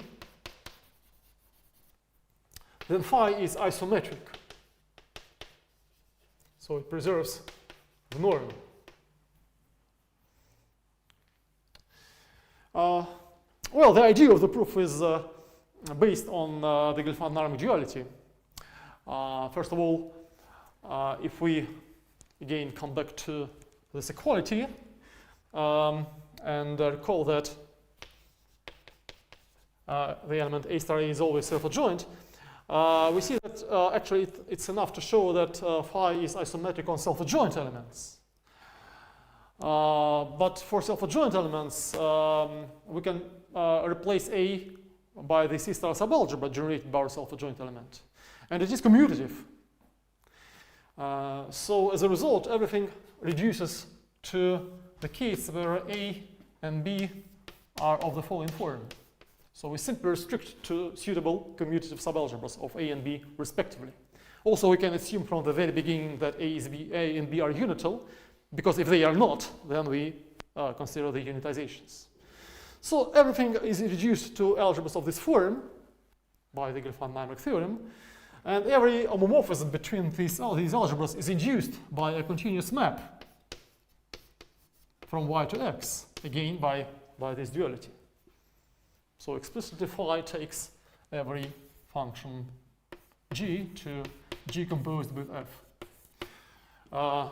A: then phi is isometric. So it preserves the norm. Well, the idea of the proof is based on the Gelfand-Narmek duality. First of all, if we again come back to this equality and recall that the element A star A is always self-adjoint, we see that actually it's enough to show that phi is isometric on self-adjoint elements. But for self-adjoint elements, we can replace A by the C-star subalgebra generated by our self-adjoint element. And it is commutative. So as a result, everything reduces to the case where A and B are of the following form. So we simply restrict to suitable commutative subalgebras of A and B respectively. Also, we can assume from the very beginning that A and B are unital, because if they are not, then we consider the unitizations. So everything is reduced to algebras of this form by the Gelfand-Narmek theorem, and every homomorphism between these algebras is induced by a continuous map from Y to X, again by this duality. So explicitly phi takes every function g to g composed with f.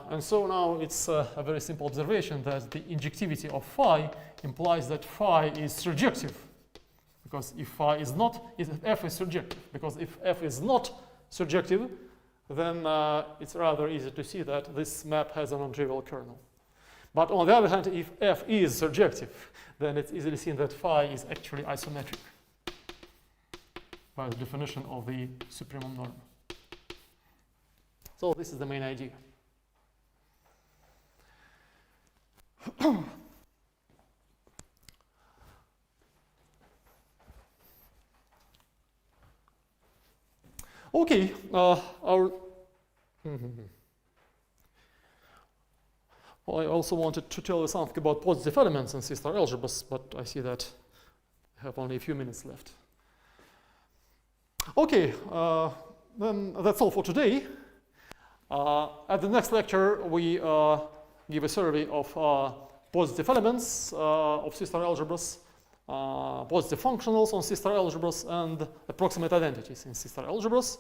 A: And so now it's a very simple observation that the injectivity of phi implies that phi is surjective. Because if phi is not, if f is surjective. Because if f is not surjective, then it's rather easy to see that this map has a non-trivial kernel. But on the other hand, if f is surjective, then it's easily seen that phi is actually isometric by the definition of the supremum norm. So this is the main idea. Okay, well, I also wanted to tell you something about positive elements in C-star algebras, but I see that I have only a few minutes left. Okay, then that's all for today. At the next lecture, we give a survey of positive elements of C-star algebras, positive functionals on C-star algebras, and approximate identities in C-star algebras.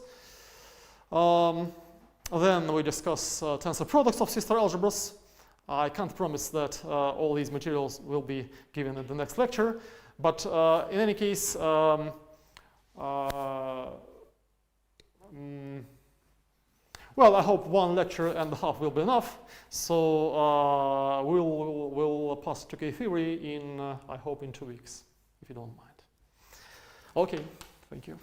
A: Then we discuss tensor products of C-star algebras. I can't promise that all these materials will be given in the next lecture, but in any case, well, I hope 1 lecture and a half will be enough. So we'll pass to K-theory in, I hope, in 2 weeks, if you don't mind. Okay, thank you.